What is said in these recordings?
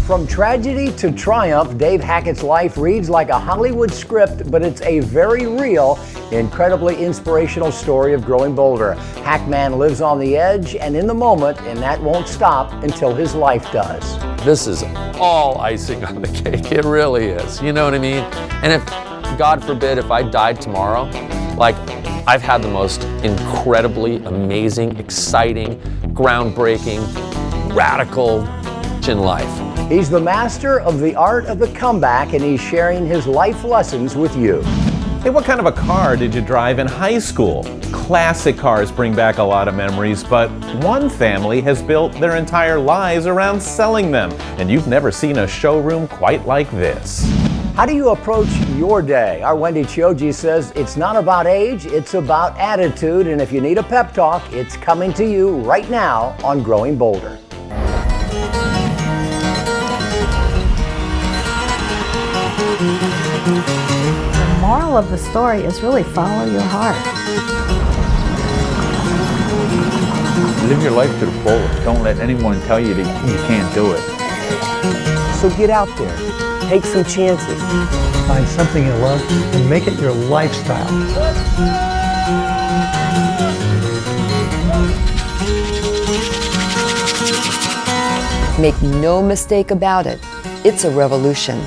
From tragedy to triumph, Dave Hackett's life reads like a Hollywood script, but it's a very real, incredibly inspirational story of growing bolder. Hackman lives on the edge and in the moment, and that won't stop until his life does. This is all icing on the cake. It really is. You know what I mean? And if, God forbid, if I died tomorrow, like, I've had the most incredibly amazing, exciting, groundbreaking, radical in life. He's the master of the art of the comeback, and he's sharing his life lessons with you. Hey, what kind of a car did you drive in high school? Classic cars bring back a lot of memories, but one family has built their entire lives around selling them, and you've never seen a showroom quite like this. How do you approach your day? Our Wendy Chioji says it's not about age, it's about attitude, and if you need a pep talk, it's coming to you right now on Growing Bolder. The moral of the story is really follow your heart. Live your life to the fullest. Don't let anyone tell you that you can't do it. So get out there. Take some chances. Find something you love and make it your lifestyle. Make no mistake about it, it's a revolution.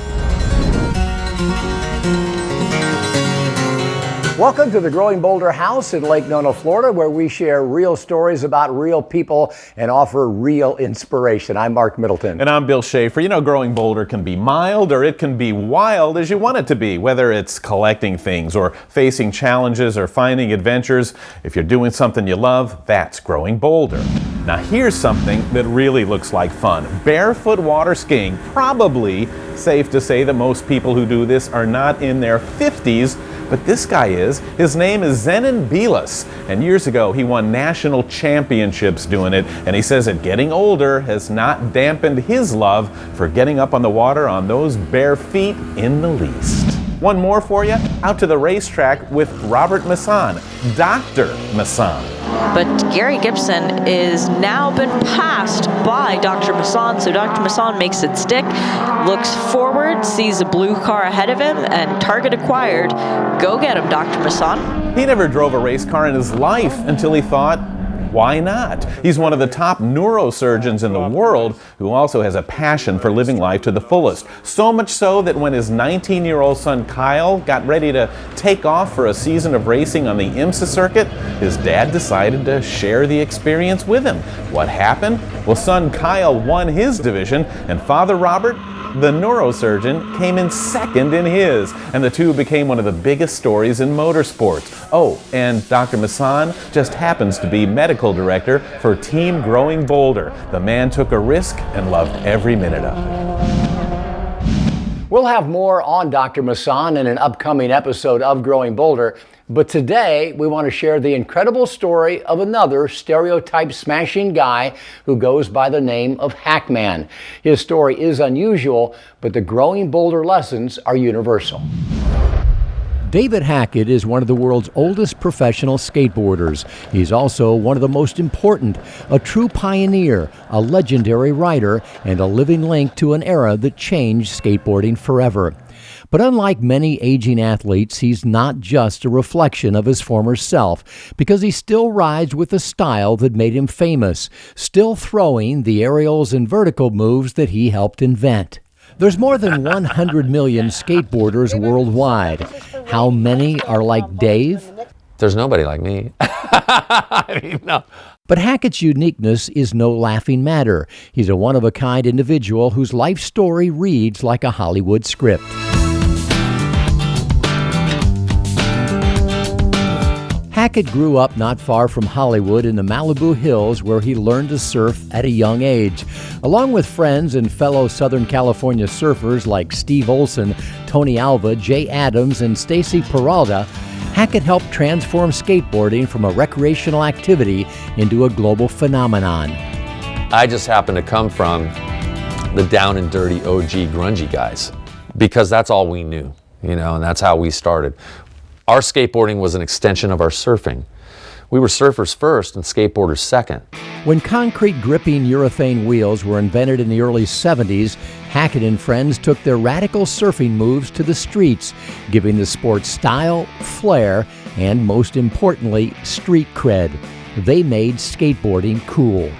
Welcome to the Growing Bolder House in Lake Nona, Florida, where we share real stories about real people and offer real inspiration. I'm Mark Middleton. And I'm Bill Schaefer. You know, Growing Bolder can be mild or it can be wild as you want it to be, whether it's collecting things or facing challenges or finding adventures. If you're doing something you love, that's Growing Bolder. Now here's something that really looks like fun. Barefoot water skiing. Probably safe to say that most people who do this are not in their 50s, but this guy is. His name is Zenon Bilas, and years ago he won national championships doing it, and he says that getting older has not dampened his love for getting up on the water on those bare feet in the least. One more for you, out to the racetrack with Robert Masson, Dr. Masson. But Gary Gibson is now been passed by Dr. Masson, so Dr. Masson makes it stick, looks forward, sees a blue car ahead of him, and target acquired. Go get him, Dr. Masson. He never drove a race car in his life until he thought, why not? He's one of the top neurosurgeons in the world who also has a passion for living life to the fullest. So much so that when his 19-year-old son Kyle got ready to take off for a season of racing on the IMSA circuit, his dad decided to share the experience with him. What happened? Well, son Kyle won his division, and Father Robert, the neurosurgeon, came in second in his, and the two became one of the biggest stories in motorsports. Oh, and Dr. Masson just happens to be medical director for Team Growing Bolder. The man took a risk and loved every minute of it. We'll have more on Dr. Masson in an upcoming episode of Growing Bolder, but today we want to share the incredible story of another stereotype-smashing guy who goes by the name of Hackman. His story is unusual, but the Growing Bolder lessons are universal. David Hackett is one of the world's oldest professional skateboarders. He's also one of the most important, a true pioneer, a legendary rider, and a living link to an era that changed skateboarding forever. But unlike many aging athletes, he's not just a reflection of his former self, because he still rides with a style that made him famous, still throwing the aerials and vertical moves that he helped invent. There's more than 100 million skateboarders worldwide. How many are like Dave? There's nobody like me. I mean, no. But Hackett's uniqueness is no laughing matter. He's a one-of-a-kind individual whose life story reads like a Hollywood script. Hackett grew up not far from Hollywood in the Malibu Hills, where he learned to surf at a young age. Along with friends and fellow Southern California surfers like Steve Olson, Tony Alva, Jay Adams, and Stacy Peralta, Hackett helped transform skateboarding from a recreational activity into a global phenomenon. I just happened to come from the down and dirty OG grungy guys, because that's all we knew, you know, and that's how we started. Our skateboarding was an extension of our surfing. We were surfers first and skateboarders second. When concrete gripping urethane wheels were invented in the early 70s, Hackett and friends took their radical surfing moves to the streets, giving the sport style, flair, and most importantly, street cred. They made skateboarding cool.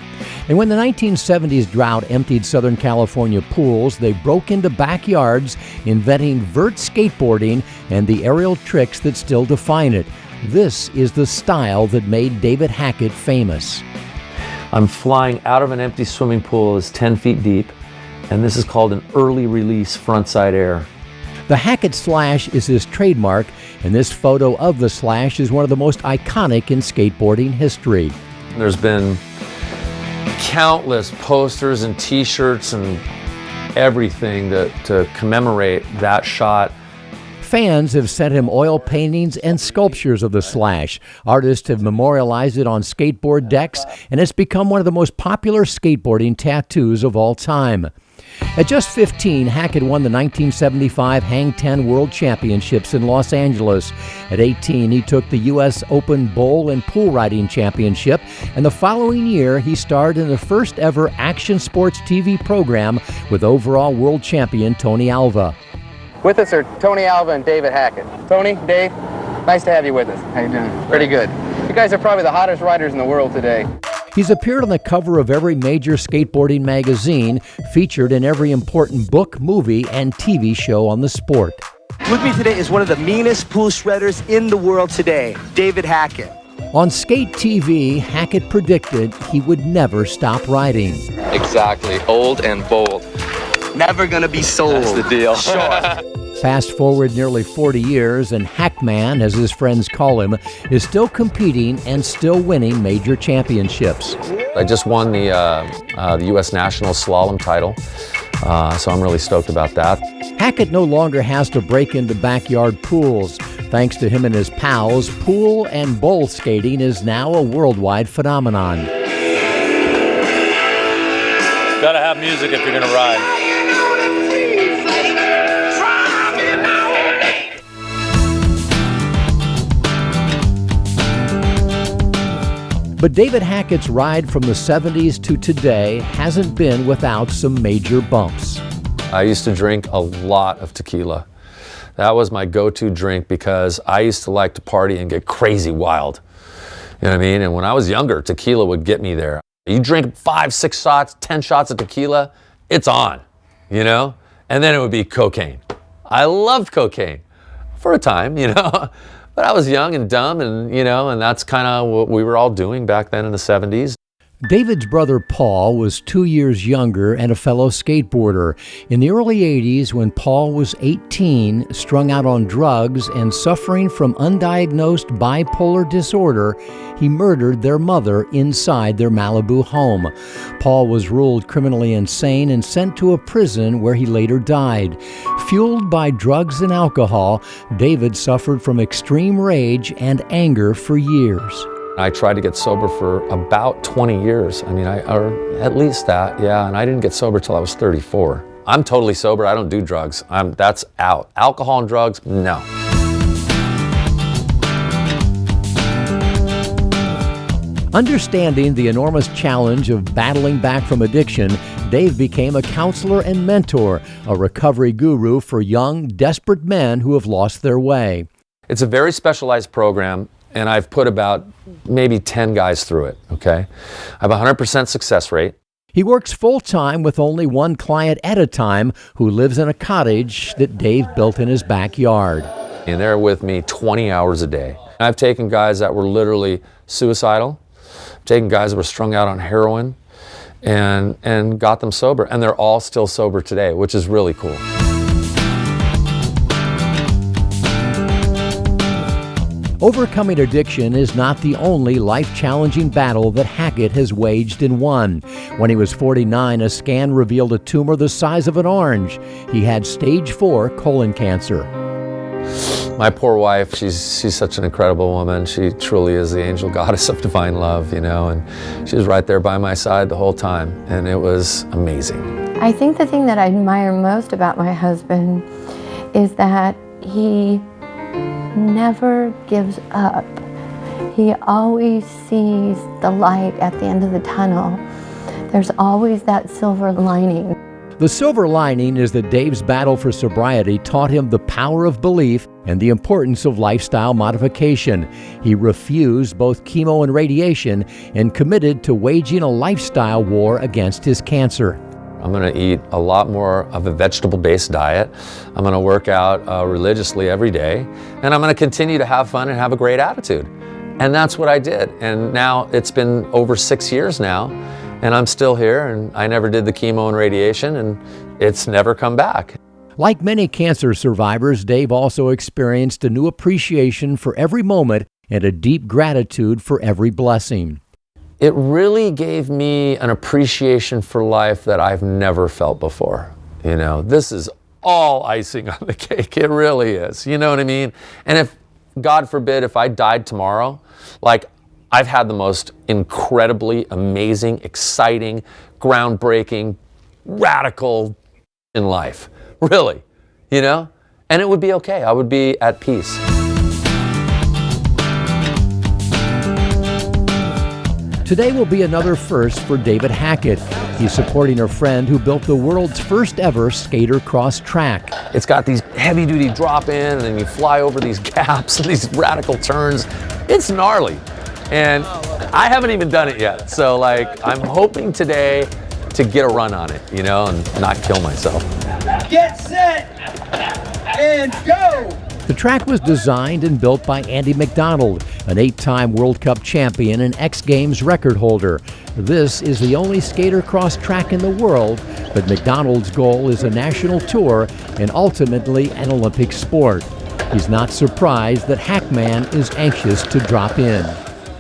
And when the 1970s drought emptied Southern California pools, they broke into backyards, inventing vert skateboarding and the aerial tricks that still define it. This is the style that made David Hackett famous. I'm flying out of an empty swimming pool that's 10 feet deep, and this is called an early release frontside air. The Hackett Slash is his trademark, and this photo of the Slash is one of the most iconic in skateboarding history. There's been countless posters and t-shirts and everything to commemorate that shot. Fans have sent him oil paintings and sculptures of the Slash. Artists have memorialized it on skateboard decks, and it's become one of the most popular skateboarding tattoos of all time. At just 15, Hackett won the 1975 Hang 10 World Championships in Los Angeles. At 18, he took the U.S. Open Bowl and Pool Riding Championship, and the following year, he starred in the first ever action sports TV program with overall world champion Tony Alva. With us are Tony Alva and David Hackett. Tony, Dave, nice to have you with us. How you doing? Pretty good. You guys are probably the hottest riders in the world today. He's appeared on the cover of every major skateboarding magazine, featured in every important book, movie, and TV show on the sport. With me today is one of the meanest pool shredders in the world today, David Hackett. On Skate TV, Hackett predicted he would never stop riding. Exactly. Old and bold. Never gonna be sold. That's the deal. Sure. Fast forward nearly 40 years, and Hackman, as his friends call him, is still competing and still winning major championships. I just won the U.S. National Slalom title, so I'm really stoked about that. Hackett no longer has to break into backyard pools. Thanks to him and his pals, pool and bowl skating is now a worldwide phenomenon. Gotta have music if you're gonna ride. But David Hackett's ride from the 70s to today hasn't been without some major bumps. I used to drink a lot of tequila. That was my go-to drink because I used to like to party and get crazy wild. You know what I mean? And when I was younger, tequila would get me there. You drink 5, 6 shots, 10 shots of tequila, it's on, you know? And then it would be cocaine. I loved cocaine for a time, you know? But I was young and dumb, and and that's kind of what we were all doing back then in the 70s. David's brother Paul was 2 years younger and a fellow skateboarder. In the early 80s, when Paul was 18, strung out on drugs and suffering from undiagnosed bipolar disorder, he murdered their mother inside their Malibu home. Paul was ruled criminally insane and sent to a prison where he later died. Fueled by drugs and alcohol, David suffered from extreme rage and anger for years. I tried to get sober for about 20 years. I mean, or at least that, yeah. And I didn't get sober till I was 34. I'm totally sober. I don't do drugs. That's out. Alcohol and drugs, no. Understanding the enormous challenge of battling back from addiction, Dave became a counselor and mentor, a recovery guru for young, desperate men who have lost their way. It's a very specialized program, and I've put about maybe 10 guys through it, okay? I have a 100% success rate. He works full-time with only one client at a time who lives in a cottage that Dave built in his backyard. And they're with me 20 hours a day. I've taken guys that were literally suicidal, taken guys that were strung out on heroin, and got them sober. And they're all still sober today, which is really cool. Overcoming addiction is not the only life-challenging battle that Hackett has waged and won. When he was 49, a scan revealed a tumor the size of an orange. He had stage 4 colon cancer. My poor wife, she's such an incredible woman. She truly is the angel goddess of divine love, and she was right there by my side the whole time, and it was amazing. I think the thing that I admire most about my husband is that he never gives up. He always sees the light at the end of the tunnel. There's always that silver lining. The silver lining is that Dave's battle for sobriety taught him the power of belief and the importance of lifestyle modification. He refused both chemo and radiation and committed to waging a lifestyle war against his cancer. I'm going to eat a lot more of a vegetable-based diet. I'm going to work out religiously every day, and I'm going to continue to have fun and have a great attitude. And that's what I did. And now it's been over 6 years now, and I'm still here, and I never did the chemo and radiation, and it's never come back. Like many cancer survivors, Dave also experienced a new appreciation for every moment and a deep gratitude for every blessing. It really gave me an appreciation for life that I've never felt before. You know, this is all icing on the cake. It really is. You know what I mean? And if, God forbid, if I died tomorrow, like, I've had the most incredibly amazing, exciting, groundbreaking, radical in life. Really, you know? And it would be okay. I would be at peace. Today will be another first for David Hackett. He's supporting a friend who built the world's first ever skater cross track. It's got these heavy duty drop in, and then you fly over these gaps and these radical turns. It's gnarly. And I haven't even done it yet. So like, I'm hoping today to get a run on it, you know, and not kill myself. Get set and go! The track was designed and built by Andy McDonald, an 8-time World Cup champion and X Games record holder. This is the only skater cross track in the world, but McDonald's goal is a national tour and ultimately an Olympic sport. He's not surprised that Hackman is anxious to drop in.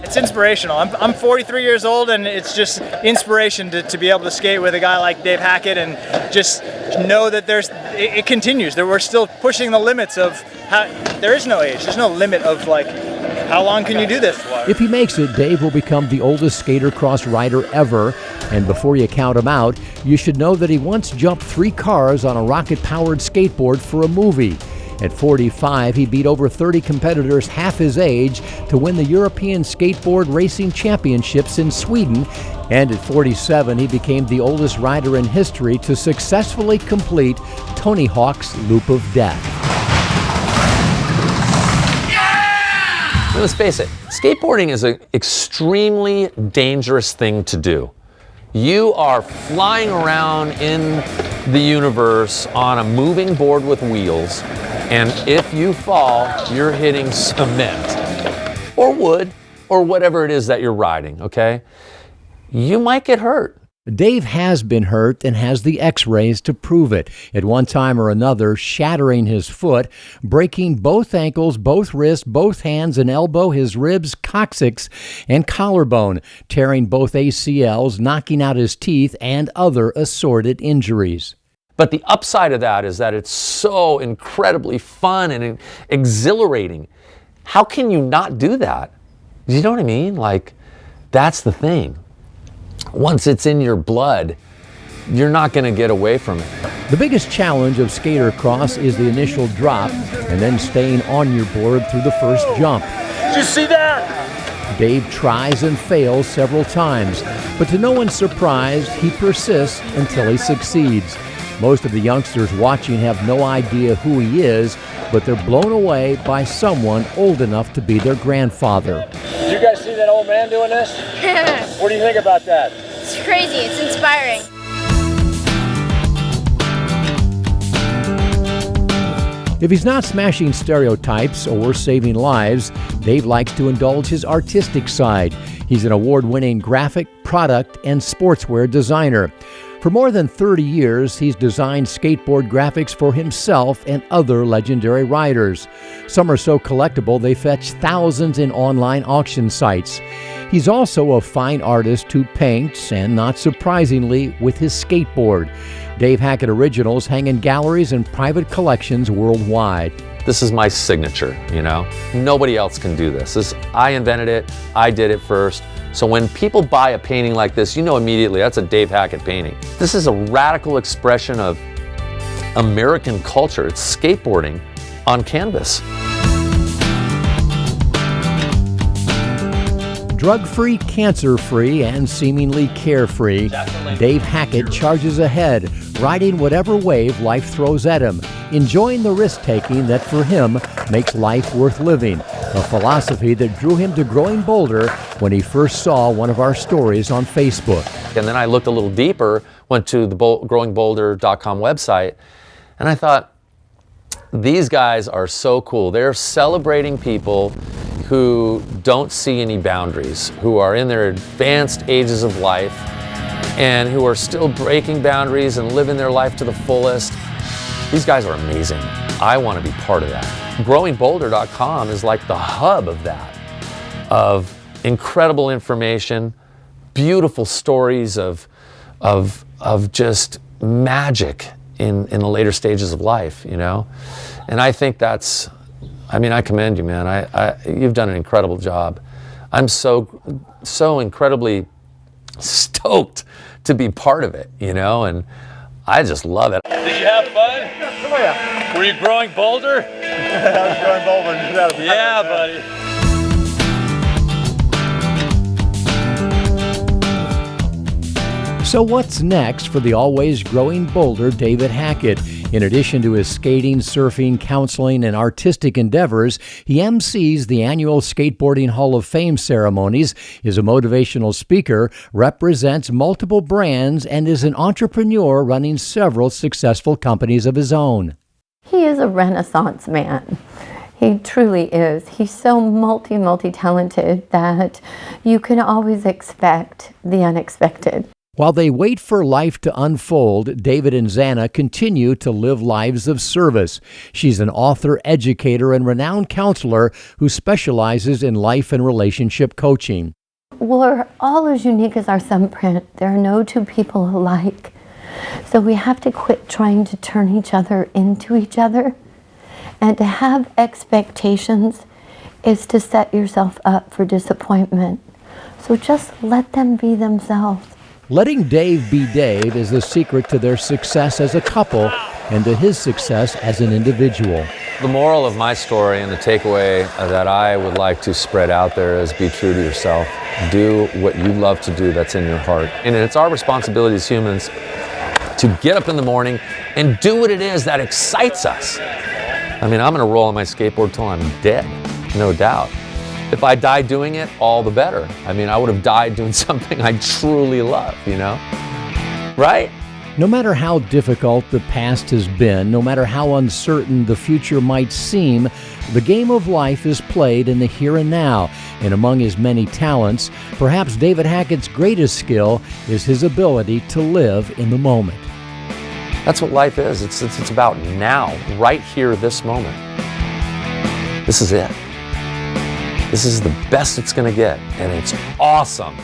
It's inspirational. I'm 43 years old, and it's just inspiration to be able to skate with a guy like Dave Hackett and just know that it continues. That we're still pushing the limits of how, there is no age. There's no limit of like, how long can you do this? If he makes it, Dave will become the oldest skater cross rider ever. And before you count him out, you should know that he once jumped 3 cars on a rocket-powered skateboard for a movie. At 45, he beat over 30 competitors half his age to win the European Skateboard Racing Championships in Sweden. And at 47, he became the oldest rider in history to successfully complete Tony Hawk's Loop of Death. Yeah! Let's face it, skateboarding is an extremely dangerous thing to do. You are flying around in the universe on a moving board with wheels, and if you fall, you're hitting cement or wood or whatever it is that you're riding, okay? You might get hurt. Dave has been hurt and has the x-rays to prove it. At one time or another, shattering his foot, breaking both ankles, both wrists, both hands and elbow, his ribs, coccyx, and collarbone, tearing both ACLs, knocking out his teeth, and other assorted injuries. But the upside of that is that it's so incredibly fun and exhilarating. How can you not do that? You know what I mean? Like, that's the thing. Once it's in your blood, you're not going to get away from it. The biggest challenge of skater cross is the initial drop and then staying on your board through the first jump. Did you see that? Dave tries and fails several times, but to no one's surprise, he persists until he succeeds. Most of the youngsters watching have no idea who he is, but they're blown away by someone old enough to be their grandfather. Did you guys see that old man doing this? What do you think about that? It's crazy. It's inspiring. If he's not smashing stereotypes or saving lives, Dave likes to indulge his artistic side. He's an award-winning graphic, product, and sportswear designer. For more than 30 years, he's designed skateboard graphics for himself and other legendary riders. Some are so collectible they fetch thousands in online auction sites. He's also a fine artist who paints, and not surprisingly, with his skateboard. Dave Hackett Originals hang in galleries and private collections worldwide. This is my signature, you know? Nobody else can do this. I invented it, I did it first. So when people buy a painting like this, you know immediately that's a Dave Hackett painting. This is a radical expression of American culture. It's skateboarding on canvas. Drug-free, cancer-free, and seemingly carefree, Dave Hackett charges ahead, riding whatever wave life throws at him, enjoying the risk-taking that for him makes life worth living, a philosophy that drew him to Growing Bolder when he first saw one of our stories on Facebook. And then I looked a little deeper, went to the growingbolder.com website, and I thought, these guys are so cool. They're celebrating people who don't see any boundaries, who are in their advanced ages of life, and who are still breaking boundaries and living their life to the fullest. These guys are amazing. I want to be part of that. Growingbolder.com is like the hub of that, of incredible information, beautiful stories of just magic in the later stages of life, you know? And I think that's, I mean, I commend you, man. You've done an incredible job. I'm so incredibly stoked to be part of it, you know, and I just love it. Did you have fun? Oh yeah. Were you growing Boulder? I was growing Boulder. Yeah, buddy. So what's next for the always growing Boulder David Hackett? In addition to his skating, surfing, counseling, and artistic endeavors, he MCs the annual Skateboarding Hall of Fame ceremonies, is a motivational speaker, represents multiple brands, and is an entrepreneur running several successful companies of his own. He is a Renaissance man. He truly is. He's so multi-talented that you can always expect the unexpected. While they wait for life to unfold, David and Xana continue to live lives of service. She's an author, educator, and renowned counselor who specializes in life and relationship coaching. We're all as unique as our thumbprint. There are no two people alike. So we have to quit trying to turn each other into each other. And to have expectations is to set yourself up for disappointment. So just let them be themselves. Letting Dave be Dave is the secret to their success as a couple and to his success as an individual. The moral of my story and the takeaway that I would like to spread out there is be true to yourself. Do what you love to do that's in your heart. And it's our responsibility as humans to get up in the morning and do what it is that excites us. I mean, I'm going to roll on my skateboard till I'm dead, no doubt. If I die doing it, all the better. I mean, I would have died doing something I truly love, you know? Right? No matter how difficult the past has been, no matter how uncertain the future might seem, the game of life is played in the here and now. And among his many talents, perhaps David Hackett's greatest skill is his ability to live in the moment. That's what life is. It's about now, right here, this moment. This is it. This is the best it's going to get, and it's awesome.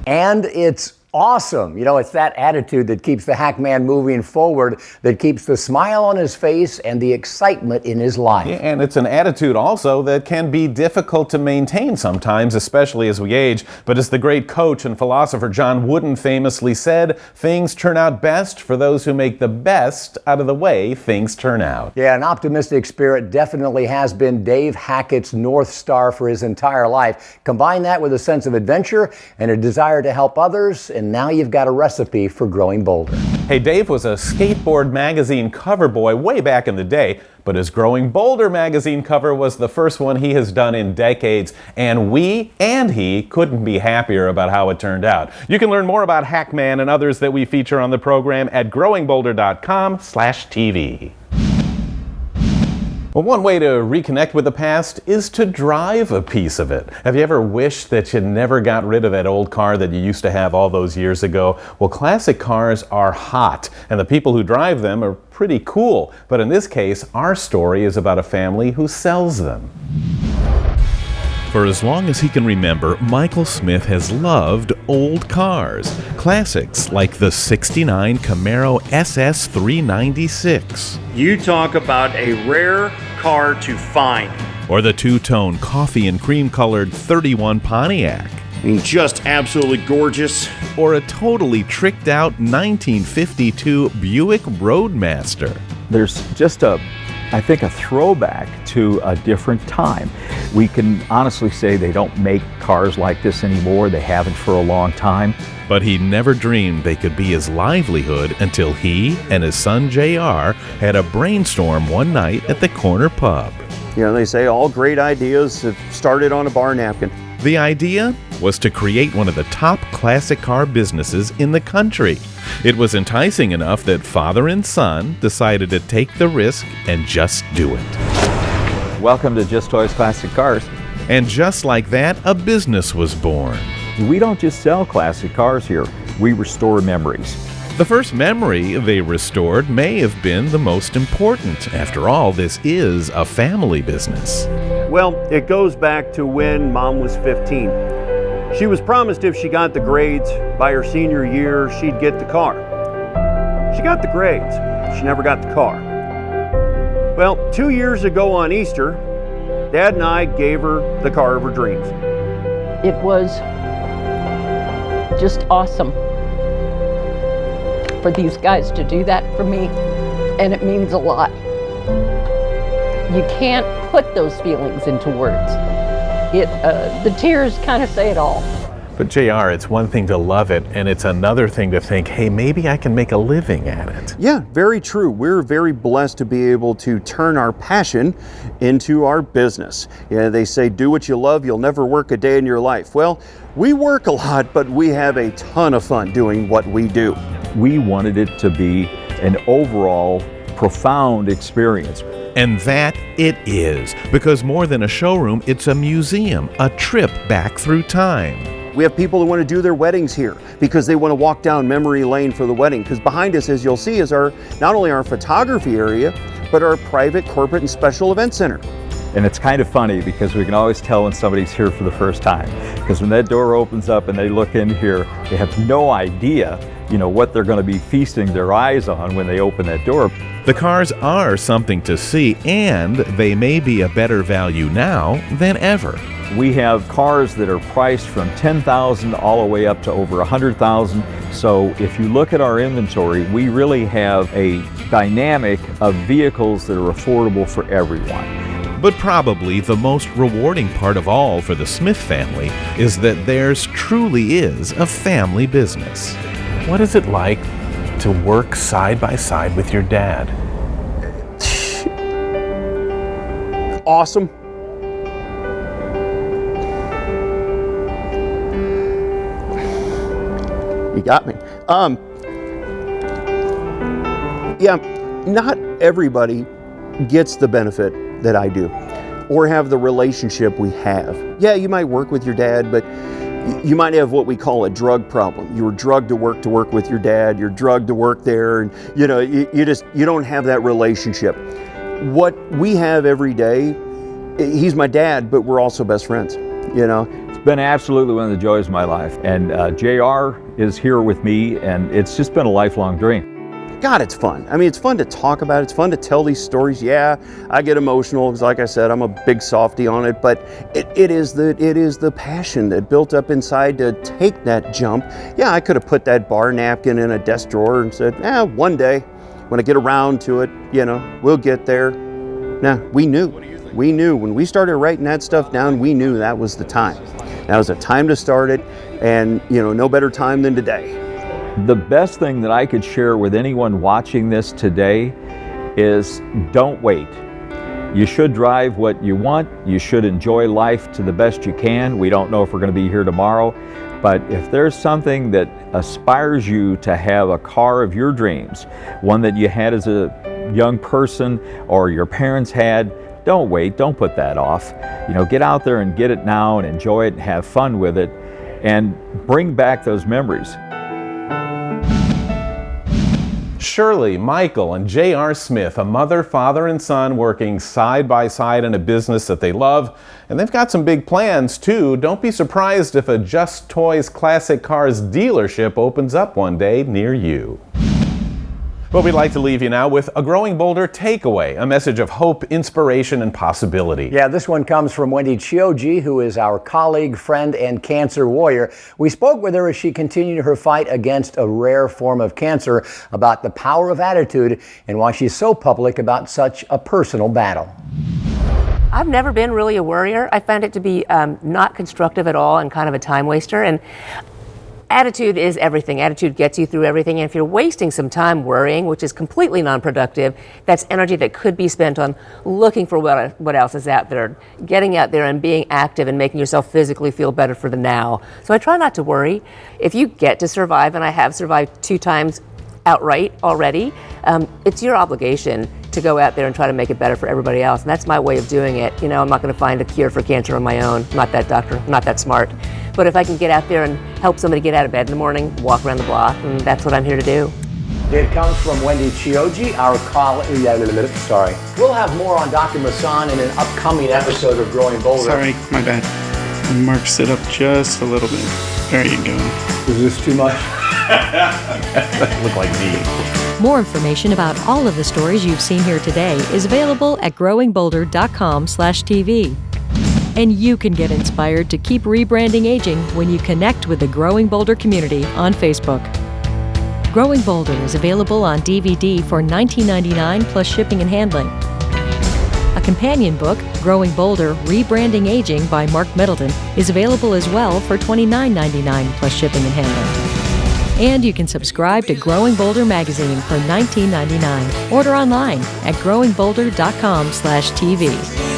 And it's awesome. You know, it's that attitude that keeps the Hackman moving forward, that keeps the smile on his face and the excitement in his life. Yeah, and it's an attitude also that can be difficult to maintain sometimes, especially as we age. But as the great coach and philosopher John Wooden famously said, things turn out best for those who make the best out of the way things turn out. Yeah, an optimistic spirit definitely has been Dave Hackett's North Star for his entire life. Combine that with a sense of adventure and a desire to help others, and now you've got a recipe for growing bolder. Hey, Dave was a Skateboard magazine cover boy way back in the day, but his Growing Bolder magazine cover was the first one he has done in decades, and we and he couldn't be happier about how it turned out. You can learn more about Hackman and others that we feature on the program at growingbolder.com/TV. Well, one way to reconnect with the past is to drive a piece of it. Have you ever wished that you never got rid of that old car that you used to have all those years ago? Well, classic cars are hot, and the people who drive them are pretty cool. But in this case, our story is about a family who sells them. For as long as he can remember, Michael Smith has loved old cars. Classics like the '69 Camaro SS 396. You talk about a rare car to find. Or the two-tone coffee and cream-colored 31 Pontiac. Just absolutely gorgeous. Or a totally tricked-out 1952 Buick Roadmaster. There's just a I think, a throwback to a different time. We can honestly say they don't make cars like this anymore. They haven't for a long time. But he never dreamed they could be his livelihood until he and his son JR had a brainstorm one night at the corner pub. You know, they say all great ideas have started on a bar napkin. The idea was to create one of the top classic car businesses in the country. It was enticing enough that father and son decided to take the risk and just do it. Welcome to Just Toys Classic Cars. And just like that, a business was born. We don't just sell classic cars here, we restore memories. The first memory they restored may have been the most important. After all, this is a family business. Well, it goes back to when Mom was 15. She was promised if she got the grades by her senior year, she'd get the car. She got the grades. She never got the car. Well, 2 years ago on Easter, Dad and I gave her the car of her dreams. It was just awesome for these guys to do that for me, and it means a lot. You can't put those feelings into words. The tears kind of say it all. But JR, it's one thing to love it, and it's another thing to think, hey, maybe I can make a living at it. Yeah, very true. We're very blessed to be able to turn our passion into our business. Yeah, they say, do what you love, you'll never work a day in your life. Well, we work a lot, but we have a ton of fun doing what we do. We wanted it to be an overall profound experience. And that it is, because more than a showroom, it's a museum, a trip back through time. We have people who want to do their weddings here because they want to walk down memory lane for the wedding. Because behind us, as you'll see, is not only our photography area, but our private, corporate, and special event center. And it's kind of funny because we can always tell when somebody's here for the first time. Because when that door opens up and they look in here, they have no idea, what they're going to be feasting their eyes on when they open that door. The cars are something to see, and they may be a better value now than ever. We have cars that are priced from $10,000 all the way up to over $100,000. So if you look at our inventory, we really have a dynamic of vehicles that are affordable for everyone. But probably the most rewarding part of all for the Smith family is that theirs truly is a family business. What is it like to work side by side with your dad? Awesome. You got me. Yeah, not everybody gets the benefit that I do or have the relationship we have. Yeah, you might work with your dad, but you might have what we call a drug problem. You were drugged to work with your dad, you're drugged to work there, and you don't have that relationship. What we have every day, he's my dad, but we're also best friends, It's been absolutely one of the joys of my life. And JR is here with me, and it's just been a lifelong dream. God, it's fun. I mean, it's fun to talk about. It's fun to tell these stories. Yeah, I get emotional because, like I said, I'm a big softy on it. But it is the passion that built up inside to take that jump. Yeah, I could have put that bar napkin in a desk drawer and said, one day when I get around to it, we'll get there. Nah, we knew. We knew when we started writing that stuff down. We knew that was the time. That was the time to start it, and no better time than today. The best thing that I could share with anyone watching this today is don't wait. You should drive what you want. You should enjoy life to the best you can. We don't know if we're going to be here tomorrow, but if there's something that aspires you to have a car of your dreams, one that you had as a young person or your parents had, don't wait. Don't put that off. Get out there and get it now and enjoy it and have fun with it and bring back those memories. Shirley, Michael, and J.R. Smith, a mother, father, and son working side by side in a business that they love. And they've got some big plans, too. Don't be surprised if a Just Toys Classic Cars dealership opens up one day near you. Well, we'd like to leave you now with a Growing Boulder takeaway, a message of hope, inspiration, and possibility. Yeah, this one comes from Wendy Chioji, who is our colleague, friend, and cancer warrior. We spoke with her as she continued her fight against a rare form of cancer, about the power of attitude and why she's so public about such a personal battle. I've never been really a worrier. I found it to be not constructive at all and kind of a time waster. And attitude is everything. Attitude gets you through everything. And if you're wasting some time worrying, which is completely non-productive, that's energy that could be spent on looking for what else is out there, getting out there and being active and making yourself physically feel better for the now. So I try not to worry. If you get to survive, and I have survived 2 times outright already, it's your obligation to go out there and try to make it better for everybody else. And that's my way of doing it. You know, I'm not going to find a cure for cancer on my own. I'm not that doctor, I'm not that smart. But if I can get out there and help somebody get out of bed in the morning, walk around the block, and that's what I'm here to do. It comes from Wendy Chioji, our colleague. Sorry. We'll have more on Dr. Masson in an upcoming episode of Growing Boulder. Sorry, my bad. Marks it up just a little bit. There you go. Is this too much? That looked like me. More information about all of the stories you've seen here today is available at growingboulder.com/TV. And you can get inspired to keep rebranding aging when you connect with the Growing Boulder community on Facebook. Growing Boulder is available on DVD for $19.99 plus shipping and handling. A companion book, Growing Boulder, Rebranding Aging by Mark Middleton, is available as well for $29.99 plus shipping and handling. And you can subscribe to Growing Boulder magazine for $19.99. Order online at growingboulder.com/TV.